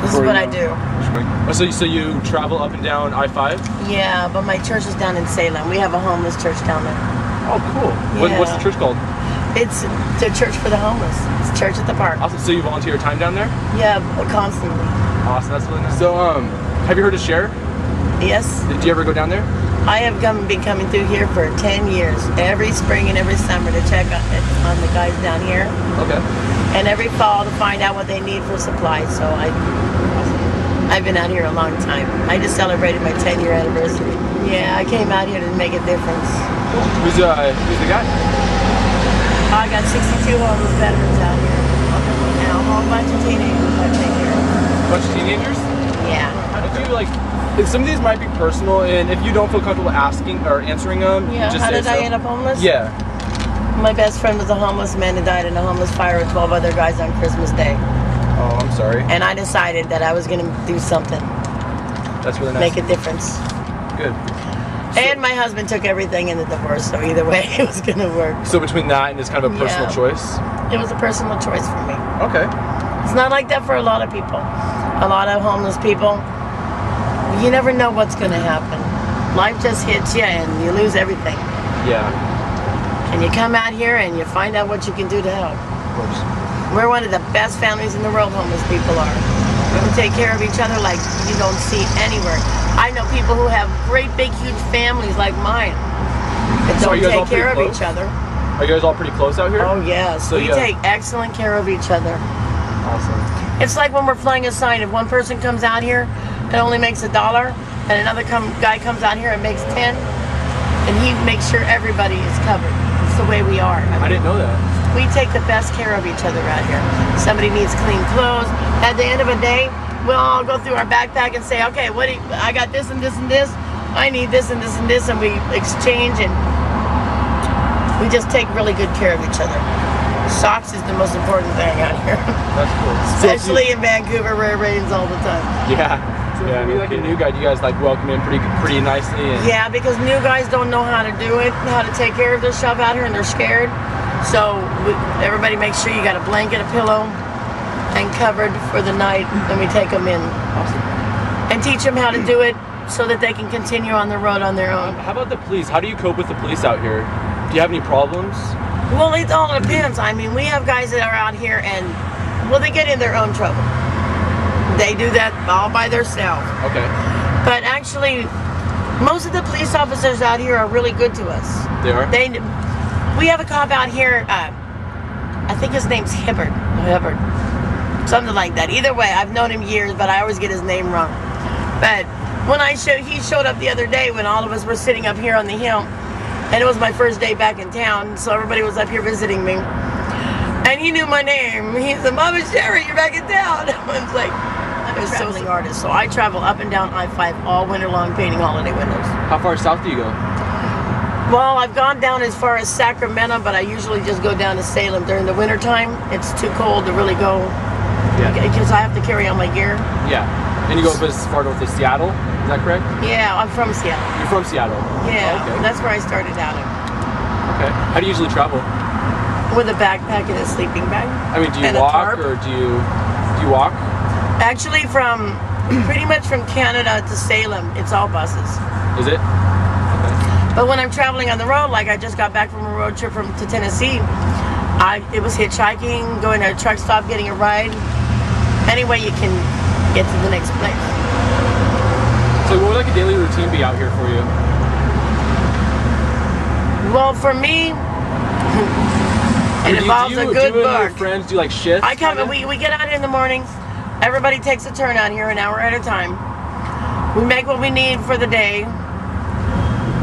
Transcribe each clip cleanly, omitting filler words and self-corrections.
This is what I do. So you travel up and down I-5? Yeah, but my church is down in Salem. We have a homeless church down there. Oh, cool. Yeah. What's the church called? It's the church for the homeless. It's church at the park. Awesome. So you volunteer time down there? Yeah, constantly. Awesome. That's really nice. So, have you heard of Sherri? Yes. Did you ever go down there? I have been coming through here for 10 years, every spring and every summer to check on the guys down here. Okay. And every fall to find out what they need for supplies. So I've been out here a long time. I just celebrated my 10-year anniversary. Yeah, I came out here to make a difference. Who's the guy? I got 62 homeless veterans out here. And a whole bunch of teenagers I take care of. A bunch of teenagers? Yeah. If you some of these might be personal, and if you don't feel comfortable asking or answering them, Yeah, just how say did I end up homeless? Yeah. My best friend was a homeless man who died in a homeless fire with 12 other guys on Christmas Day. Oh, I'm sorry. And I decided that I was going to do something. That's really nice. Make a difference. Good. And my husband took everything in the divorce, so either way it was going to work. So between that and it's kind of a personal choice? It was a personal choice for me. Okay. It's not like that for a lot of people. A lot of homeless people, you never know what's going to happen. Life just hits you and you lose everything. Yeah. And you come out here and you find out what you can do to help. Of course. We're one of the best families in the world, homeless people are. We take care of each other like you don't see anywhere. I know people who have great, big, huge families like mine that don't take care of each other. Are you guys all pretty close out here? Oh, yes. So we take excellent care of each other. Awesome. It's like when we're flying a sign. If one person comes out here and only makes $1, and another guy comes out here and makes 10, and he makes sure everybody is covered. It's the way we are. I didn't know that. We take the best care of each other out here. Somebody needs clean clothes. At the end of the day, we'll all go through our backpack and say, okay, I got this and this and this. I need this and this and this, and we exchange, and we just take really good care of each other. Socks is the most important thing out here. That's cool. Especially in Vancouver where it rains all the time. Yeah. So yeah, maybe like a new guy, you guys like welcome in pretty nicely. And yeah, because new guys don't know how to do it, how to take care of themselves out here, and they're scared. So everybody makes sure you got a blanket, a pillow, and covered for the night, and we take them in. Awesome. And teach them how to do it so that they can continue on the road on their own. How about the police? How do you cope with the police out here? Do you have any problems? Well, it all depends. I mean, we have guys that are out here and, well, they get in their own trouble. They do that all by themselves. Okay. But actually, most of the police officers out here are really good to us. They are? We have a cop out here, I think his name's Hibbard. Something like that. Either way, I've known him years, but I always get his name wrong. But when he showed up the other day when all of us were sitting up here on the hill, and it was my first day back in town, so everybody was up here visiting me. And he knew my name. He said, Mama Sherri, you're back in town. I was like, I'm a traveling artist, so I travel up and down I-5 all winter long painting holiday windows. How far south do you go? Well, I've gone down as far as Sacramento, but I usually just go down to Salem during the winter time. It's too cold to really go, because I have to carry on my gear. Yeah. And you go as far north as Seattle, is that correct? Yeah, I'm from Seattle. You're from Seattle? Yeah, oh, okay. That's where I started out. Okay. How do you usually travel? With a backpack and a sleeping bag. I mean, do you walk or do you walk? Actually, pretty much from Canada to Salem, it's all buses. Is it? Okay. But when I'm traveling on the road, like I just got back from a road trip to Tennessee, it was hitchhiking, going to a truck stop, getting a ride. Any way you can get to the next place. So what would like a daily routine be out here for you? Well, for me, it involves a good book. Do you and your friends do like shifts? We get out in the mornings. Everybody takes a turn out here, an hour at a time. We make what we need for the day.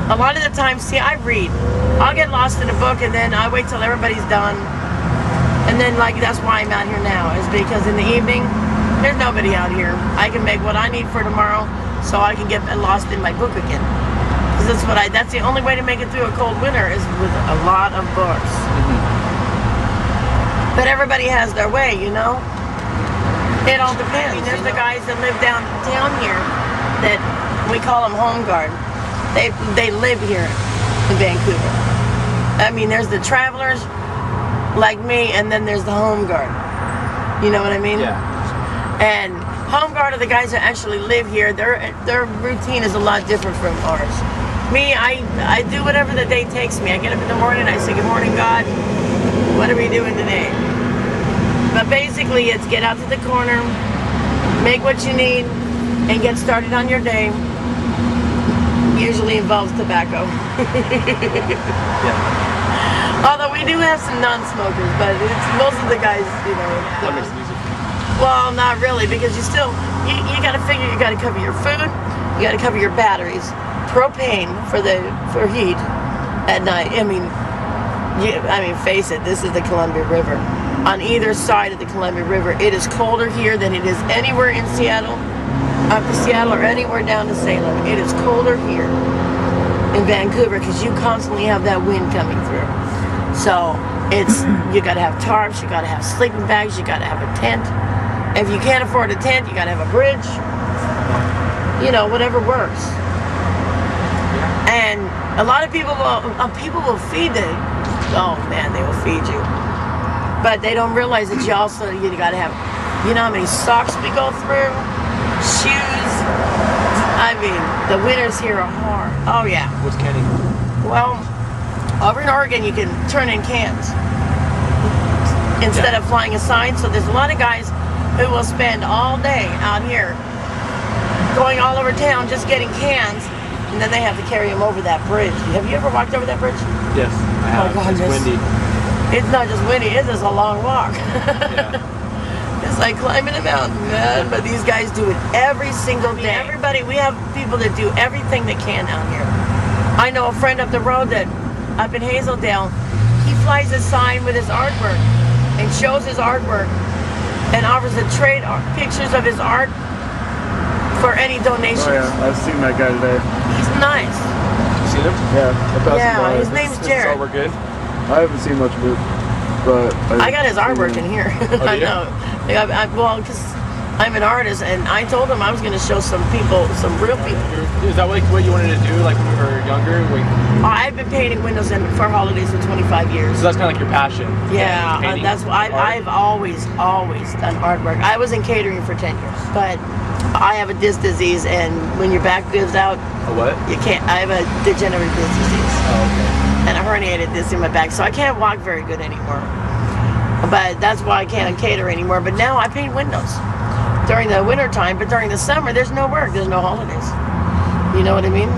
A lot of the time, see, I read. I'll get lost in a book and then I wait till everybody's done. And then, like, that's why I'm out here now, is because in the evening, there's nobody out here. I can make what I need for tomorrow so I can get lost in my book again. Because that's the only way to make it through a cold winter is with a lot of books. But everybody has their way, you know? It all depends. I mean, there's the guys that live downtown here that we call them home guard. They live here in Vancouver. I mean, there's the travelers like me, and then there's the home guard. You know what I mean? Yeah. And Home guard are the guys that actually live here. Their routine is a lot different from ours. Me, I do whatever the day takes me. I get up in the morning, I say, good morning, God. What are we doing today? But basically, it's get out to the corner, make what you need, and get started on your day. Usually involves tobacco. Yeah. Although we do have some non-smokers, but it's most of the guys, you know. That makes it easier. Well, not really, because you still, you got to figure you got to cover your food, you got to cover your batteries, propane for heat at night. I mean, face it, this is the Columbia River. On either side of the Columbia River, it is colder here than it is anywhere in Seattle, up to Seattle, or anywhere down to Salem. It is colder here in Vancouver because you constantly have that wind coming through. So it's, you got to have tarps, you got to have sleeping bags, you got to have a tent. If you can't afford a tent, you got to have a bridge. You know, whatever works. And a lot of people will feed the, oh man, they will feed you. But they don't realize that you got to have, you know how many socks we go through, shoes. I mean, the winters here are hard. Oh yeah. What's canning? Well, over in Oregon, you can turn in cans instead of flying a sign. So there's a lot of guys who will spend all day out here going all over town just getting cans, and then they have to carry them over that bridge. Have you ever walked over that bridge? Yes, I have. Oh, God, it's windy. It's not just windy, it's just a long walk. Yeah. It's like climbing a mountain, man. But these guys do it every single day. Everybody, we have people that do everything they can out here. I know a friend up the road that, up in Hazeldale, he flies a sign with his artwork and shows his artwork and offers to trade pictures of his art for any donations. Oh yeah, I've seen that guy today. He's nice. You seen him? Yeah, I passed him by. His name's Is Jared. artwork good? I haven't seen much of it, but I got his artwork in here. Oh, I do you? know. Well, because I'm an artist, and I told him I was going to show some people, some real people. Is that like what you wanted to do, like when you were younger? I've been painting windows for holidays for 25 years. So that's kind of like your passion. Yeah, painting, that's why I've always done artwork. I was in catering for 10 years, but I have a disc disease, and when your back gives out, A what? you can't. I have a degenerative disc disease. Oh, okay. And a herniated disc in my back, so I can't walk very good anymore. But that's why I can't cater anymore. But now I paint windows during the winter time, but during the summer there's no work, there's no holidays. You know what I mean?